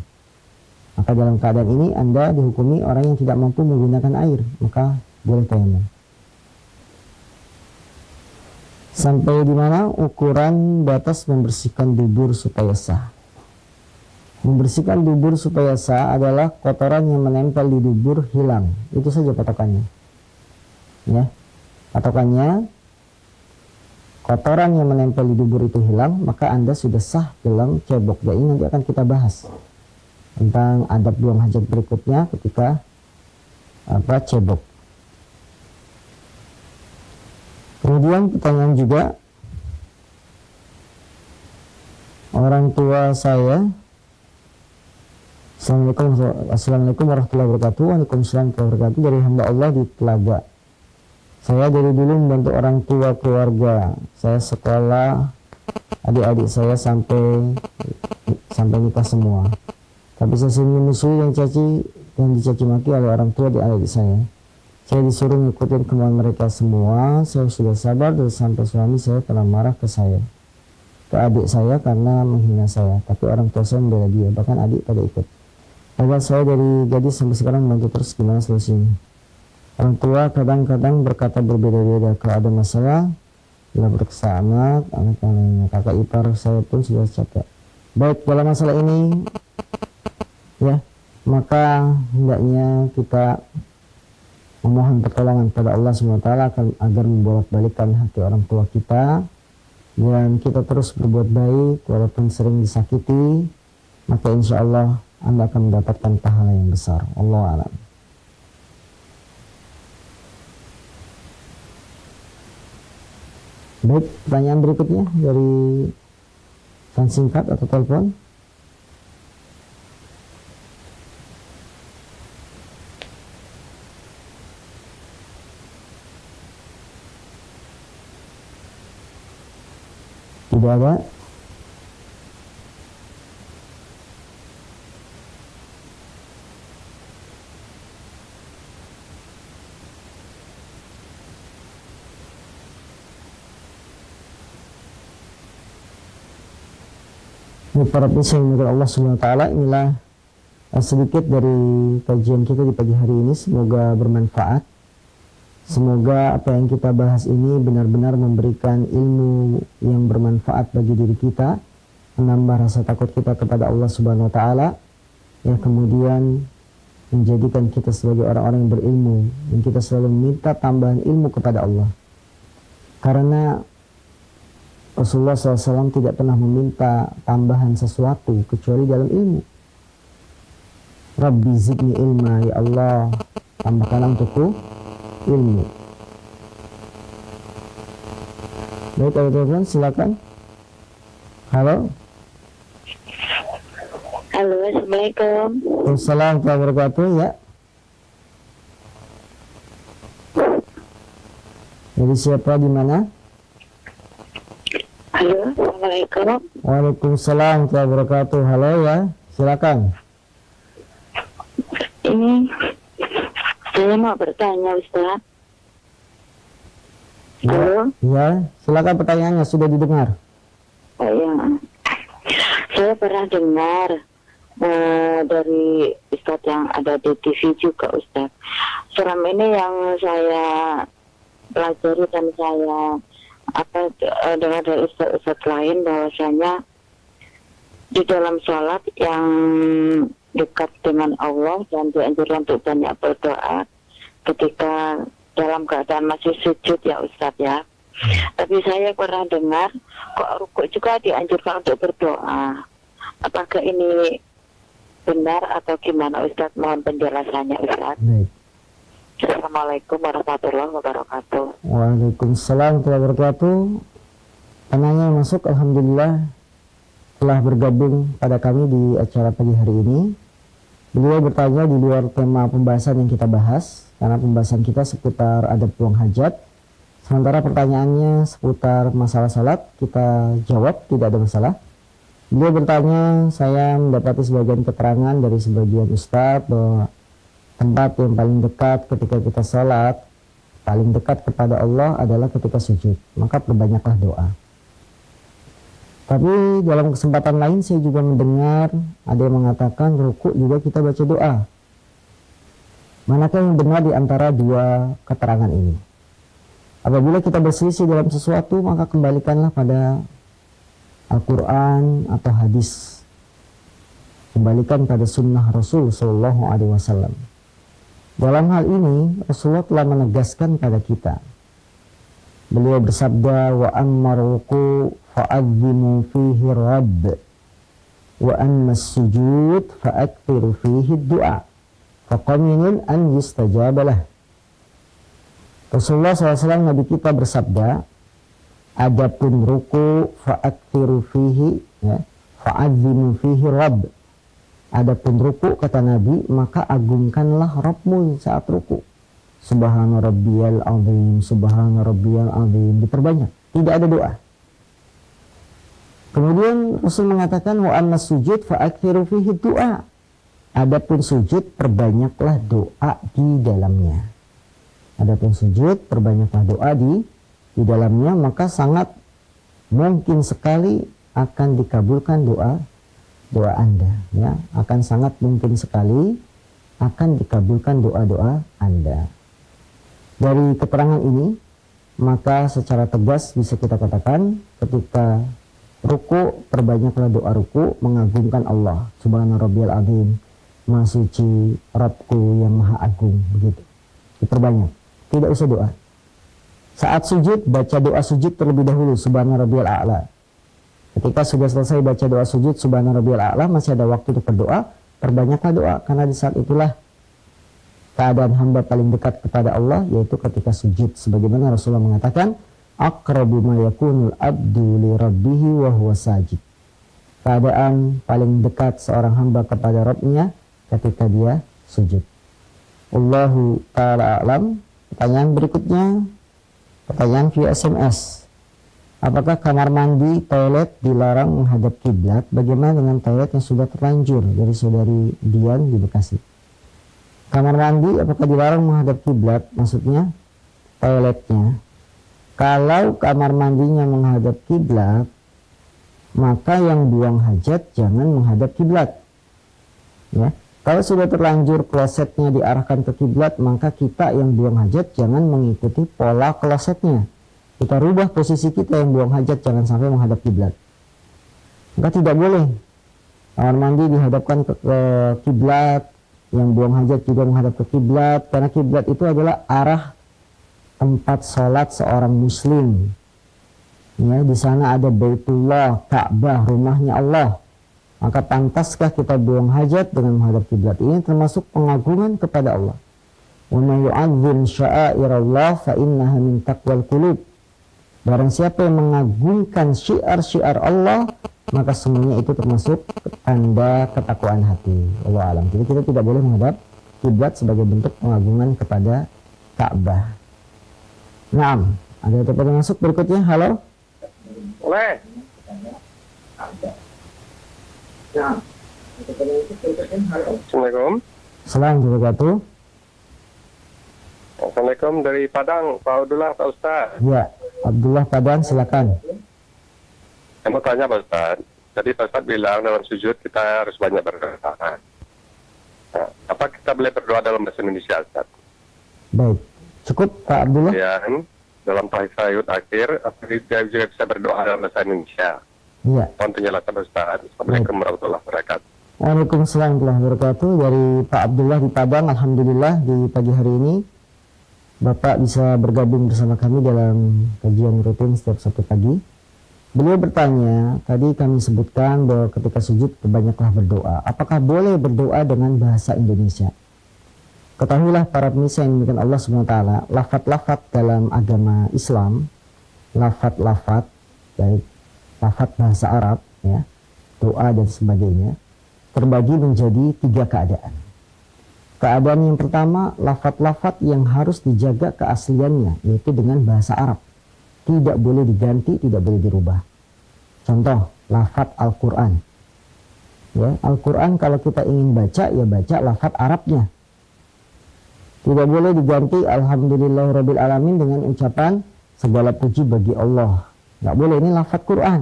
Speaker 1: Maka dalam keadaan ini Anda dihukumi orang yang tidak mampu menggunakan air, maka boleh tayamum. Sampai di mana ukuran batas membersihkan dubur supaya sah? Membersihkan dubur supaya sah adalah kotoran yang menempel di dubur hilang. Itu saja patokannya. Ya, patokannya kotoran yang menempel di dubur itu hilang, maka Anda sudah sah dalam cebok. Dan ini nanti akan kita bahas tentang adab buang hajat berikutnya ketika cebok. Kemudian pertanyaan juga, orang tua saya, Assalamualaikum warahmatullahi wabarakatuh. Waalaikumsalam warahmatullahi wabarakatuh. Dari hamba Allah di Telaga. Saya dari dulu membantu orang tua keluarga. Saya sekolah, adik-adik saya sampai nikah semua. Tapi saya sering menyusui dan dicaci maki oleh orang tua di adik saya. Saya disuruh ngikutin kemauan mereka semua. Saya sudah sabar dan sampai suami saya pernah marah ke saya, ke adik saya karena menghina saya. Tapi orang tua saya membela dia, bahkan adik pada ikut. Padahal saya dari gadis sampai sekarang membantu terus. Gimana solusinya? Orang tua kadang-kadang berkata berbeda-beda. Kalau ada masalah, bila berkesah anak kakak ipar saya pun sudah capek. Baik, dalam masalah ini, ya, maka hendaknya kita memohon pertolongan pada Allah SWT agar membolak-balikkan hati orang tua kita, dan kita terus berbuat baik walaupun sering disakiti, maka insya Allah Anda akan mendapatkan pahala yang besar. Allahu a'lam. Baik, pertanyaan berikutnya dari pesan singkat atau telepon. Tidak ada. Para pemirsa yang dimuliakan Allah Subhanahu wa taala, inilah sedikit dari kajian kita di pagi hari ini. Semoga bermanfaat. Semoga apa yang kita bahas ini benar-benar memberikan ilmu yang bermanfaat bagi diri kita, menambah rasa takut kita kepada Allah Subhanahu wa taala, yang kemudian menjadikan kita sebagai orang-orang yang berilmu, dan kita selalu meminta tambahan ilmu kepada Allah. Karena Rasulullah SAW tidak pernah meminta tambahan sesuatu kecuali dalam ilmu. Rabbi zidni ilma, ya Allah, tambahkan untukku ilmu. Baik, ada telepon, silakan. Halo.
Speaker 2: Halo, assalamualaikum.
Speaker 1: Waalaikumsalam warahmatullahi wabarakatuh. Ya. Jadi siapa di mana?
Speaker 2: Halo, assalamualaikum.
Speaker 1: Waalaikumsalam warahmatullahi wabarakatuh. Halo ya, silakan.
Speaker 2: Ini saya mau bertanya, Ustaz. Halo.
Speaker 1: Ya, silakan pertanyaannya, sudah didengar.
Speaker 2: Oh ya, saya pernah dengar dari Ustaz yang ada di TV juga, Ustaz. Selama ini yang saya pelajari dan saya dengar dari Ustaz lain, bahwasanya di dalam sholat yang dekat dengan Allah dan dianjurkan untuk banyak berdoa ketika dalam keadaan masih sujud, ya Ustaz ya. Tapi saya pernah dengar kok rukuk juga dianjurkan untuk berdoa. Apakah ini benar atau gimana, Ustaz? Mohon penjelasannya, Ustaz.
Speaker 1: Baik.
Speaker 2: Assalamualaikum warahmatullahi wabarakatuh.
Speaker 1: Waalaikumsalam warahmatullahi wabarakatuh. Penanya yang masuk, alhamdulillah telah bergabung pada kami di acara pagi hari ini. Beliau bertanya di luar tema pembahasan yang kita bahas, karena pembahasan kita seputar adab pulang hajat. Sementara pertanyaannya seputar masalah salat, kita jawab, tidak ada masalah. Beliau bertanya, saya mendapati sebagian keterangan dari sebagian ustadz bahwa tempat yang paling dekat ketika kita sholat, paling dekat kepada Allah adalah ketika sujud. Maka perbanyaklah doa. Tapi dalam kesempatan lain saya juga mendengar ada yang mengatakan rukuk juga kita baca doa. Manakah yang benar di antara dua keterangan ini? Apabila kita berselisih dalam sesuatu, maka kembalikanlah pada Al-Quran atau hadis. Kembalikan pada sunnah Rasul Sallallahu Alaihi Wasallam. Dalam hal ini Rasulullah telah menegaskan pada kita. Beliau bersabda, wa amma ruku fa'adzimu fihi rabb wa amma sujud fa'aktiru fihi du'a faqaminin an yustajabalah. Rasulullah SAW Nabi kita bersabda, adapun ruku fa'aktiru fihi, ya, fa'adzimu fihi rabb. Adapun ruku, kata Nabi, maka agungkanlah Rabbmu saat ruku. Subhana rabbiyal azim, subhana rabbiyal azim. Diperbanyak, tidak ada doa. Kemudian Rasul mengatakan, wa amma sujud fa'akthiru fihi du'a. Adapun sujud, perbanyaklah doa di dalamnya. Adapun sujud, perbanyaklah doa di dalamnya, maka sangat mungkin sekali akan dikabulkan doa Anda, ya, akan sangat mungkin sekali akan dikabulkan doa-doa Anda. Dari keterangan ini, maka secara tegas bisa kita katakan ketika ruku, perbanyaklah doa ruku mengagungkan Allah. Subhana rabbiyal azim, maha suci Rabbku yang maha agung, begitu. diperbanyak. Tidak usah doa. Saat sujud, baca doa sujud terlebih dahulu, Subhana Rabbiyal A'la. Ketika sudah selesai baca doa sujud, Subhana Rabbiyal A'la, masih ada waktu untuk berdoa, perbanyaklah doa. Karena di saat itulah keadaan hamba paling dekat kepada Allah, yaitu ketika sujud. Sebagaimana Rasulullah mengatakan, aqrabu ma yakunul abdu li rabbihi wa huwa sajid. Keadaan paling dekat seorang hamba kepada Rabbnya ketika dia sujud. Allahu ta'ala a'lam. Pertanyaan berikutnya, pertanyaan via SMS. Apakah kamar mandi, toilet dilarang menghadap kiblat? Bagaimana dengan toilet yang sudah terlanjur? Dari saudari Dian di Bekasi. Kamar mandi apakah dilarang menghadap kiblat? Maksudnya toiletnya. Kalau kamar mandinya menghadap kiblat, maka yang buang hajat jangan menghadap kiblat. Ya. Kalau sudah terlanjur klosetnya diarahkan ke kiblat, maka kita yang buang hajat jangan mengikuti pola klosetnya. Kita rubah posisi kita yang buang hajat, jangan sampai menghadap kiblat. Maka tidak boleh kamar mandi dihadapkan ke kiblat, yang buang hajat juga menghadap ke kiblat, karena kiblat itu adalah arah tempat sholat seorang muslim. Ya, di sana ada Baitullah, Ka'bah, rumahnya Allah. Maka pantaskah kita buang hajat dengan menghadap kiblat? Ini termasuk pengagungan kepada Allah. Wa may yu'azzim sya'airallah fa innaha min taqwal qulub. Barang siapa yang mengagungkan syiar-syiar Allah, maka semuanya itu termasuk tanda ketakwaan hati. Allah alam. Jadi kita tidak boleh menghadap kiblat sebagai bentuk pengagungan kepada Ka'bah. Naam, ada tempat yang masuk berikutnya. Halo.
Speaker 3: Boleh. Assalamualaikum.
Speaker 1: Assalamualaikum warahmatullahi wabarakatuh.
Speaker 3: Assalamualaikum dari Padang, Pak Abdullah, Pak Ustaz.
Speaker 1: Ya, Abdullah Padang, silakan.
Speaker 3: Saya mau tanya Pak Ustaz. Tadi Pak Ustaz bilang dalam sujud kita harus banyak berdoa. Nah, apa kita boleh berdoa dalam bahasa Indonesia, Ustaz?
Speaker 1: Baik, cukup Pak Abdullah.
Speaker 3: Kemudian dalam tahiyat akhir, apa kita juga bisa berdoa dalam bahasa Indonesia?
Speaker 1: Iya.
Speaker 3: Mohon penjelasan Ustaz. Assalamualaikum warahmatullahi wabarakatuh.
Speaker 1: Waalaikumsalam warahmatullahi wabarakatuh. Dari Pak Abdullah di Padang, alhamdulillah di pagi hari ini Bapak bisa bergabung bersama kami dalam kajian rutin setiap Sabtu pagi. Beliau bertanya, tadi kami sebutkan bahwa ketika sujud banyaklah berdoa. Apakah boleh berdoa dengan bahasa Indonesia? Ketahuilah para pemirsa yang dimuliakan Allah SWT, lafat-lafat dalam agama Islam, lafat-lafat baik lafat bahasa Arab, ya, doa dan sebagainya, terbagi menjadi 3 keadaan. Keadaan yang pertama, lafat-lafat yang harus dijaga keasliannya, yaitu dengan bahasa Arab. Tidak boleh diganti, tidak boleh dirubah. Contoh, lafat Al-Quran. Ya, Al-Quran kalau kita ingin baca, ya baca lafat Arabnya. Tidak boleh diganti Alhamdulillahirabbil alamin dengan ucapan segala puji bagi Allah. Nggak boleh, ini lafaz Quran.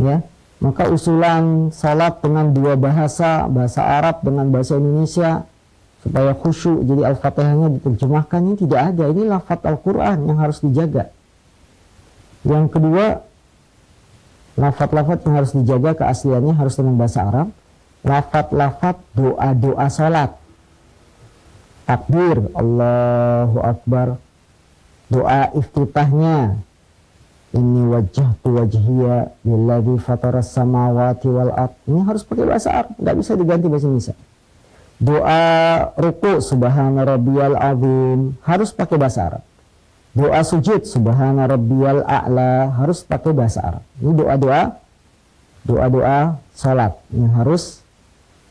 Speaker 1: Ya, maka usulan salat dengan 2 bahasa, bahasa Arab dengan bahasa Indonesia, supaya khusyuk, jadi Al-Fatihahnya diterjemahkan, ini tidak ada. Ini lafaz Al-Quran yang harus dijaga. Yang kedua, lafaz-lafaz yang harus dijaga keasliannya harus dengan bahasa Arab. Lafaz-lafaz doa-doa salat. Takbir, Allahu Akbar. Doa iftitahnya, inni wajjahtu wajhiya lilladzi fataras samawati wal ard. Ini harus pakai bahasa Arab, nggak bisa diganti bahasa Indonesia. Doa ruku, subhana rabbiyal azim, harus pakai bahasa Arab. Doa sujud, subhana rabbiyal a'la, harus pakai bahasa Arab. Ini doa-doa salat yang harus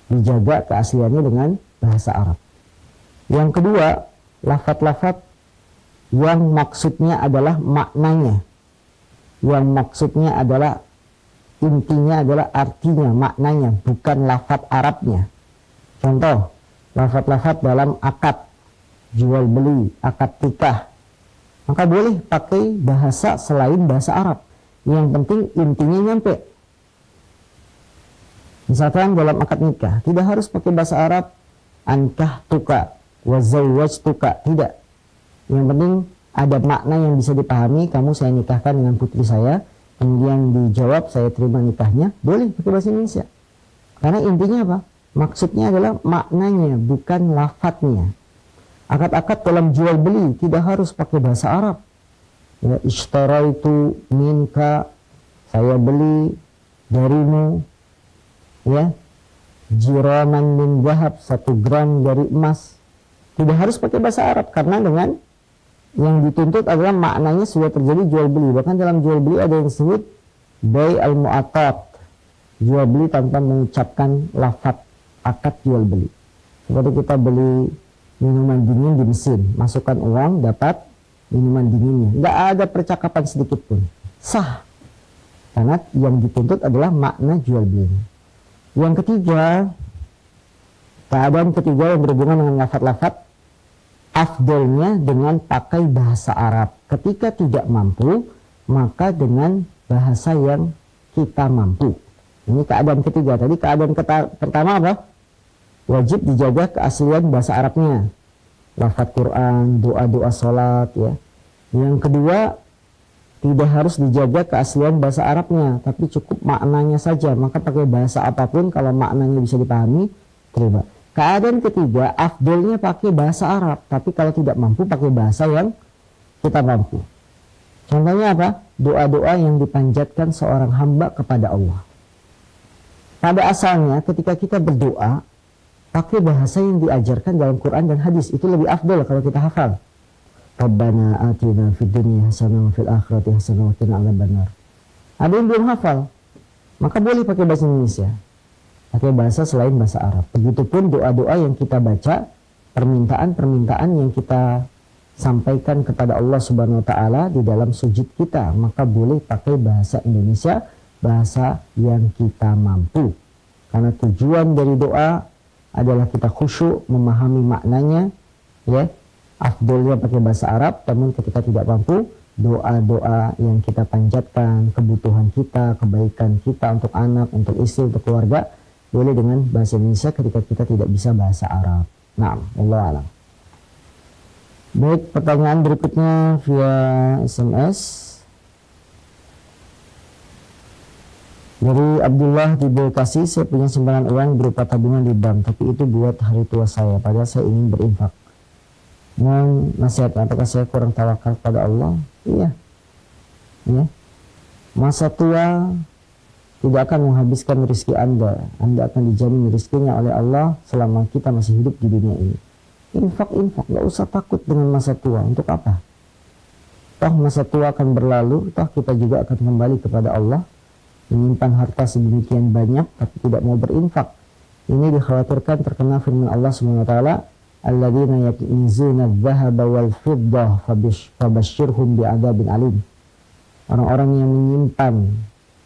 Speaker 1: dijaga keasliannya dengan bahasa Arab. Yang kedua, lafat-lafat yang maksudnya adalah maknanya, yang maksudnya adalah intinya adalah artinya, maknanya, bukan lafat Arabnya. Contoh, lafat-lafat dalam akad jual beli, akad nikah, maka boleh pakai bahasa selain bahasa Arab. Yang penting intinya nyampe. Misalkan dalam akad nikah tidak harus pakai bahasa Arab, ankah tuka wazawwaj tuka, tidak. Yang penting ada makna yang bisa dipahami. Kamu saya nikahkan dengan putri saya, kemudian dijawab saya terima nikahnya, boleh pakai bahasa Indonesia. Karena intinya apa? Maksudnya adalah maknanya, bukan lafadznya. Akad-akad dalam jual beli tidak harus pakai bahasa Arab. Ya, ishtaraitu minka, saya beli darimu, ya, jiranan min zahab, 1 gram dari emas. Tidak harus pakai bahasa Arab, karena dengan yang dituntut adalah maknanya sudah terjadi jual beli. Bahkan dalam jual beli ada yang disebut bay al-mu'atat, jual beli tanpa mengucapkan lafaz akad jual beli. Seperti kita beli minuman dingin di mesin, masukkan uang, dapat minuman dinginnya. Nggak ada percakapan sedikit pun. Sah. Karena yang dituntut adalah makna jual beli. Yang ketiga, keadaan ketiga yang berhubungan dengan lafaz-lafaz, afdolnya dengan pakai bahasa Arab. Ketika tidak mampu, maka dengan bahasa yang kita mampu. Ini keadaan ketiga. Tadi keadaan pertama apa? Wajib dijaga keaslian bahasa Arabnya, lafaz Quran, doa-doa sholat, ya. Yang kedua, tidak harus dijaga keaslian bahasa Arabnya, tapi cukup maknanya saja. Maka pakai bahasa apapun kalau maknanya bisa dipahami, terima. Keadaan ketiga, afdolnya pakai bahasa Arab, tapi kalau tidak mampu pakai bahasa yang kita mampu. Contohnya apa? Doa-doa yang dipanjatkan seorang hamba kepada Allah. Pada asalnya ketika kita berdoa, pakai bahasa yang diajarkan dalam Quran dan hadis, itu lebih afdol kalau kita hafal. Rabbana atina fid dunya hasanah wa fil akhirati hasanah wa qina adzabannar. Ada yang belum hafal, maka boleh pakai bahasa Indonesia, pakai bahasa selain bahasa Arab. Begitupun doa-doa yang kita baca, permintaan-permintaan yang kita sampaikan kepada Allah Subhanahu wa taala di dalam sujud kita, maka boleh pakai bahasa Indonesia, bahasa yang kita mampu. Karena tujuan dari doa adalah kita khusyuk memahami maknanya, ya. Afdolnya pakai bahasa Arab, namun ketika tidak mampu, doa-doa yang kita panjatkan, kebutuhan kita, kebaikan kita untuk anak, untuk istri, untuk keluarga, boleh dengan bahasa Indonesia ketika kita tidak bisa bahasa Arab. Nah, Allah alam. Baik, pertanyaan berikutnya via SMS dari Abdullah di Bekasi. Saya punya simpanan uang berupa tabungan di bank, tapi itu buat hari tua saya, padahal saya ingin berinfak. Mohon nasihat, apakah saya kurang tawakal pada Allah? Iya, ya. Masa tua tidak akan menghabiskan rezeki Anda. Anda akan dijamin rezekinya oleh Allah selama kita masih hidup di dunia ini. Infak, gak usah takut dengan masa tua. Untuk apa? Toh masa tua akan berlalu, toh kita juga akan kembali kepada Allah, menyimpan harta sedemikian banyak tapi tidak mau berinfak. Ini dikhawatirkan terkena firman Allah SWT, alladzina yaknizuna adh-dhahaba wal fiddah fabashshirhum bi'adzabin alim. Orang-orang yang menyimpan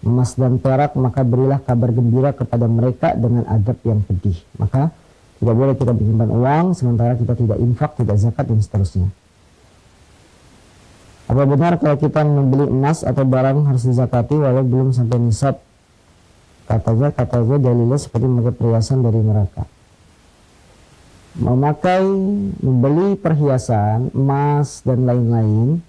Speaker 1: emas dan perak, maka berilah kabar gembira kepada mereka dengan adab yang pedih. Maka tidak boleh kita menyimpan uang sementara kita tidak infak, tidak zakat, dan seterusnya. Apa benar kalau kita membeli emas atau barang harus dizakati walau belum sampai nisab? Katanya dalilnya seperti memakai perhiasan dari neraka. Membeli perhiasan, emas, dan lain-lain,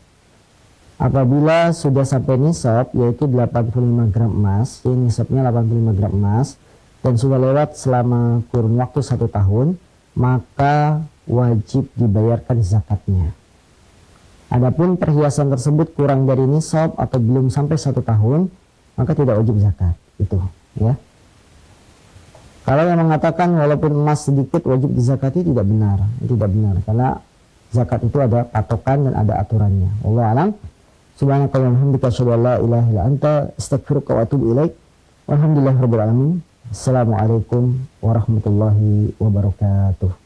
Speaker 1: apabila sudah sampai nisab, yaitu 85 gram emas, ini nisabnya 85 gram emas, dan sudah lewat selama kurun waktu 1 tahun, maka wajib dibayarkan zakatnya. Adapun perhiasan tersebut kurang dari nisab atau belum sampai 1 tahun, maka tidak wajib zakat. Itu, ya. Kalau yang mengatakan walaupun emas sedikit wajib dizakati, tidak benar, karena zakat itu ada patokan dan ada aturannya. Wallahu a'lam. Subhanakallahumma wa bihamdika asyhadu an la ilaha illa anta astaghfiruka wa atubu ilaik. Walhamdulillahirabbil alamin. Assalamualaikum warahmatullahi wabarakatuh.